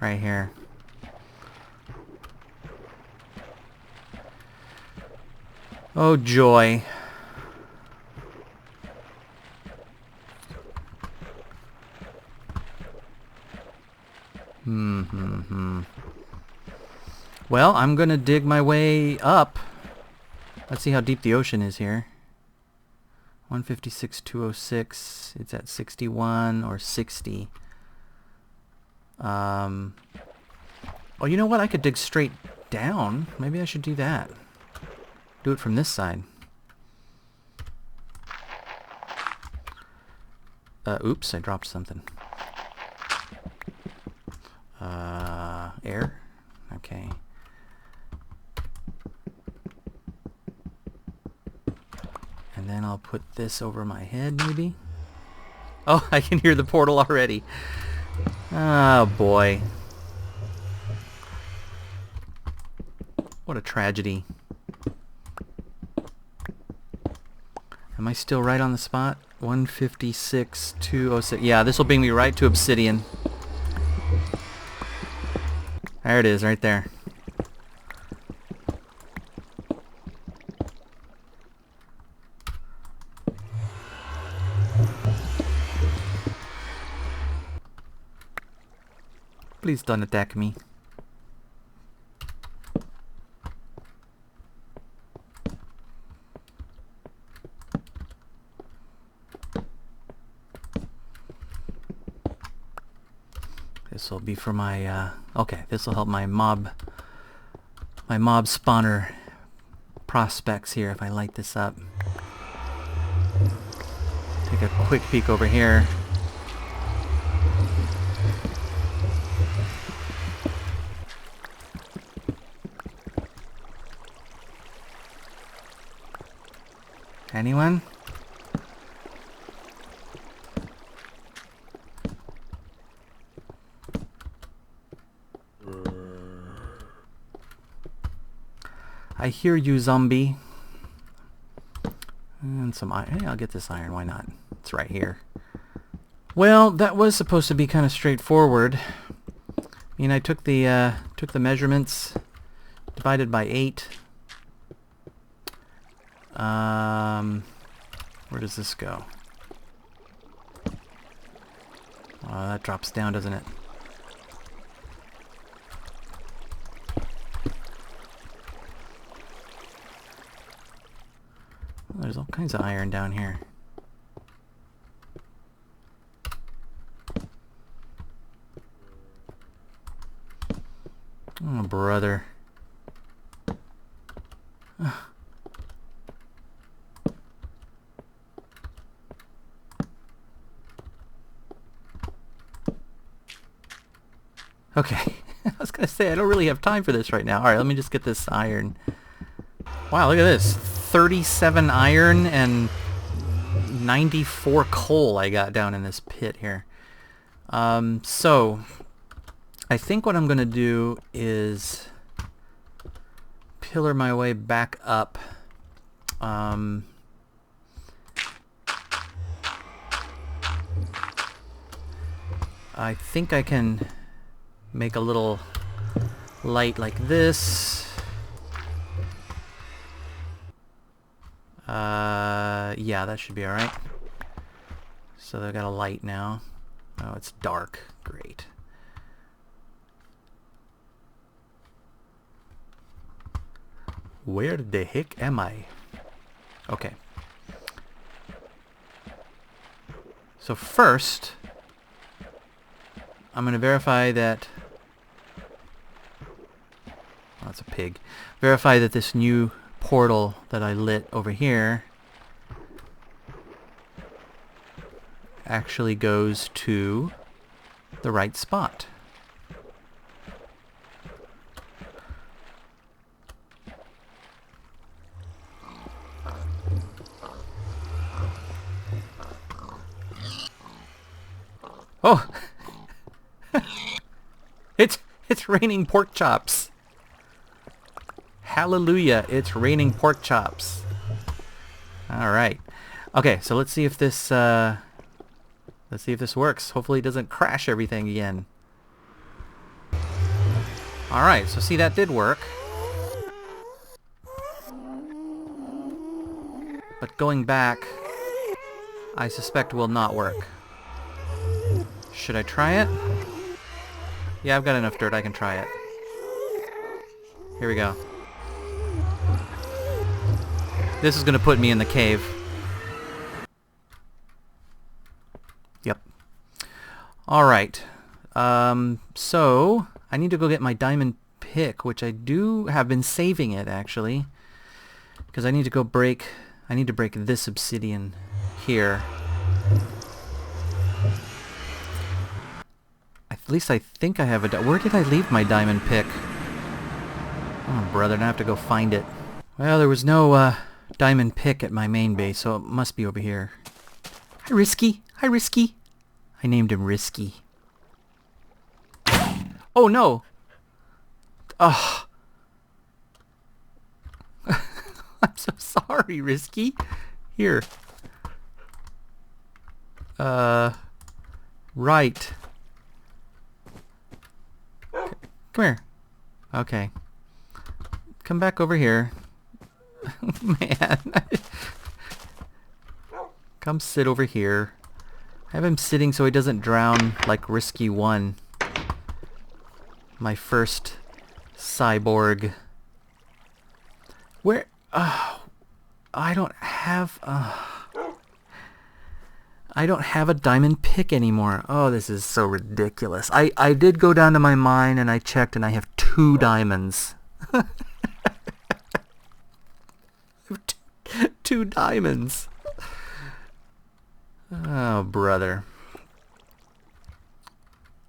Right here. Oh joy. Well, I'm gonna dig my way up. Let's see how deep the ocean is here. 156,206. It's at 61 or 60. Oh, you know what? I could dig straight down. Maybe I should do that. Do it from this side. Oops, I dropped something. Air? Okay. And then I'll put this over my head, maybe? Oh, I can hear the portal already. Oh, boy. What a tragedy. Am I still right on the spot? 156,206. Yeah, this will bring me right to obsidian. There it is, right there. Please don't attack me. This will be for my, okay, this will help my mob spawner prospects here if I light this up. Take a quick peek over here. Anyone? I hear you, zombie. And some iron. Hey, I'll get this iron. Why not? It's right here. Well, that was supposed to be kind of straightforward. I mean, I took the measurements, divided by 8. Where does this go? Oh, that drops down, doesn't it? Oh, there's all kinds of iron down here. Oh, brother. Okay, I was gonna say I don't really have time for this right now. Alright, let me just get this iron. Wow, look at this. 37 iron and 94 coal I got down in this pit here. So, I think what I'm gonna do is pillar my way back up. I think I can make a little light like this. Yeah, that should be alright. So they've got a light now. Oh, it's dark. Great. Where the heck am I? Okay. So first, I'm going to verify that... Oh, that's a pig. Verify that this new portal that I lit over here actually goes to the right spot. Oh! It's raining pork chops. Hallelujah, it's raining pork chops. Alright. Okay, so let's see if this works. Hopefully it doesn't crash everything again. Alright, so see, that did work. But going back, I suspect will not work. Should I try it? Yeah, I've got enough dirt, I can try it. Here we go. This is gonna put me in the cave. Yep. Alright. So, I need to go get my diamond pick, which I have been saving it, actually. Because I need to go break... I need to break this obsidian here. At least I think I have a... Where did I leave my diamond pick? Oh, brother, I have to go find it. Well, there was no diamond pick at my main base, so it must be over here. Hi, Risky. Hi, Risky. I named him Risky. Oh, no. Oh. I'm so sorry, Risky. Here. Right. Come here. Okay. Come back over here. Man. Come sit over here. Have him sitting so he doesn't drown like Risky 1. My first cyborg. Where... I don't have a diamond pick anymore. Oh, this is so ridiculous. I did go down to my mine and I checked and I have 2 diamonds. 2 diamonds. Oh, brother.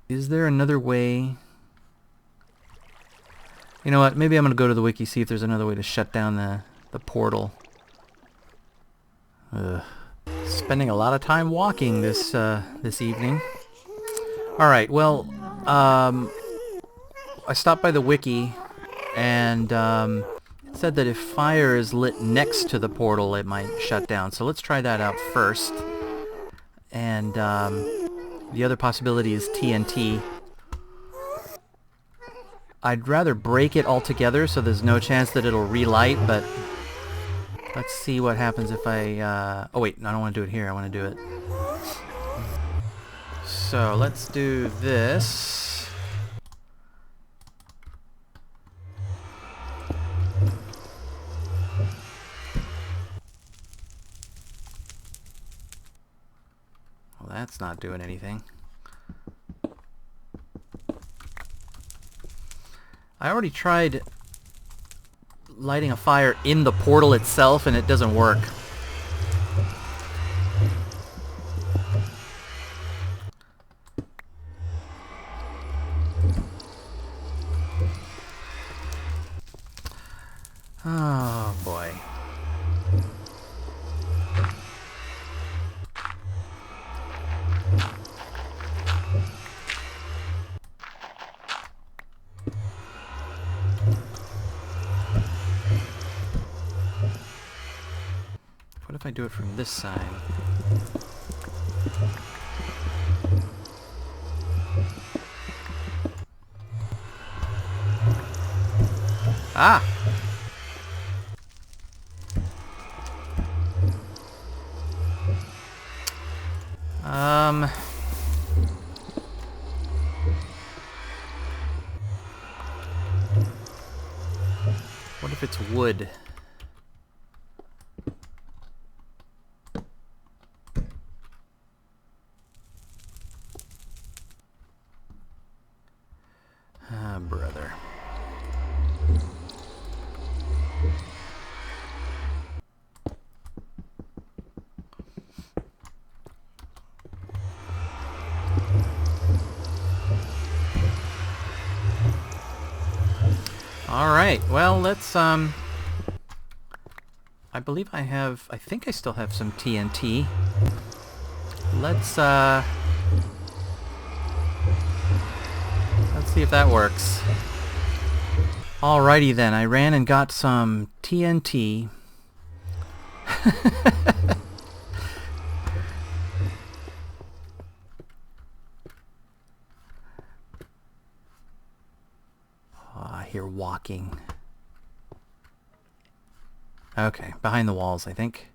Is there another way? You know what? Maybe I'm going to go to the wiki, see if there's another way to shut down the portal. Spending a lot of time walking this evening. Alright, well, I stopped by the wiki and it said that if fire is lit next to the portal, it might shut down. So let's try that out first. And the other possibility is TNT. I'd rather break it altogether so there's no chance that it'll relight, but Let's see what happens if I... oh wait, I don't want to do it here. I want to do it. So let's do this. Well, that's not doing anything. I already tried lighting a fire in the portal itself and it doesn't work. Oh boy. What if I do it from this side? Ah! What if it's wood? Ah, brother. Alright, well, let's, I believe I think I still have some TNT. Let's see if that works. Alrighty then, I ran and got some TNT. I hear walking. Okay, behind the walls, I think.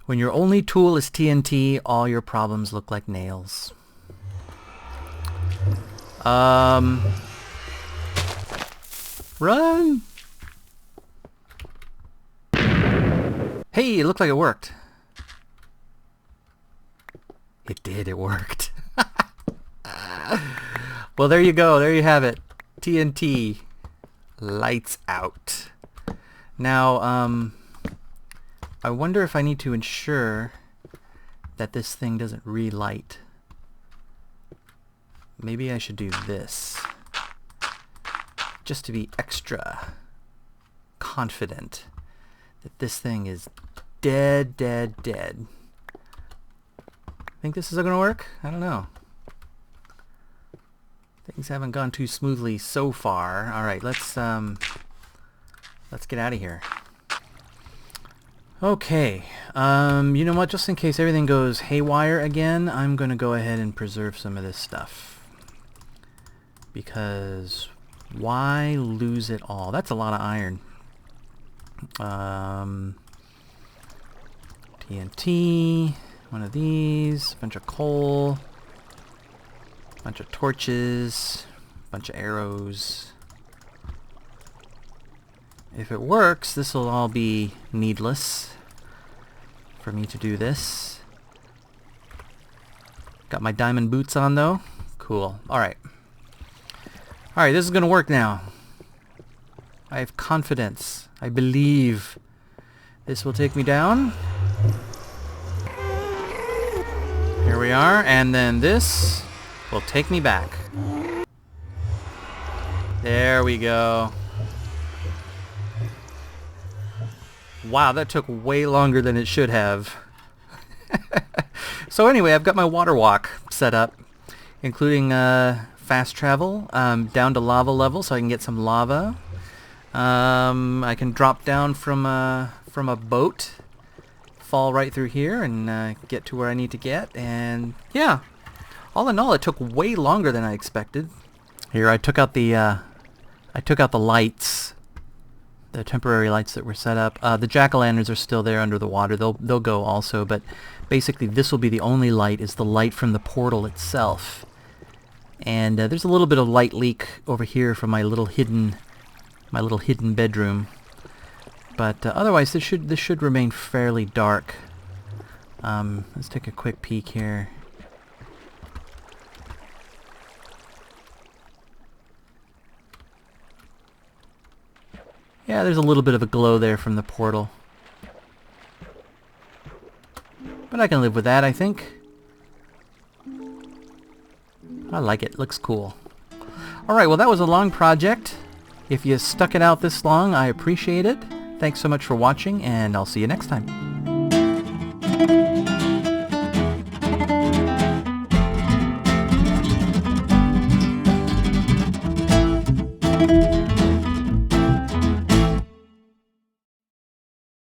When your only tool is TNT, all your problems look like nails. Run! Hey, it looked like it worked. It did, it worked. Well, there you go. There you have it. TNT. Lights out. Now, I wonder if I need to ensure that this thing doesn't relight. Maybe I should do this. Just to be extra confident that this thing is dead, dead, dead. Think this is gonna work? I don't know. Things haven't gone too smoothly so far. Alright, let's get out of here. Okay, you know what, just in case everything goes haywire again, I'm gonna go ahead and preserve some of this stuff. Because why lose it all? That's a lot of iron. TNT, one of these, a bunch of coal, bunch of torches, bunch of arrows. If it works, this will all be needless for me to do this. Got my diamond boots on though. Cool. Alright. Alright, this is gonna work now. I have confidence. I believe this will take me down. Here we are, and then this will take me back. There we go. Wow, that took way longer than it should have. So anyway, I've got my water walk set up, including fast travel down to lava level so I can get some lava. I can drop down from a boat, fall right through here, and get to where I need to get. And yeah, all in all, it took way longer than I expected. Here, I took out the lights. the temporary lights that were set up. The jack-o'-lanterns are still there under the water. They'll go also, but basically this will be the only light, is the light from the portal itself. And there's a little bit of light leak over here from my little hidden bedroom. But otherwise, this should remain fairly dark. Let's take a quick peek here. Yeah, there's a little bit of a glow there from the portal. But I can live with that, I think. I like it. Looks cool. Alright, well that was a long project. If you stuck it out this long, I appreciate it. Thanks so much for watching, and I'll see you next time.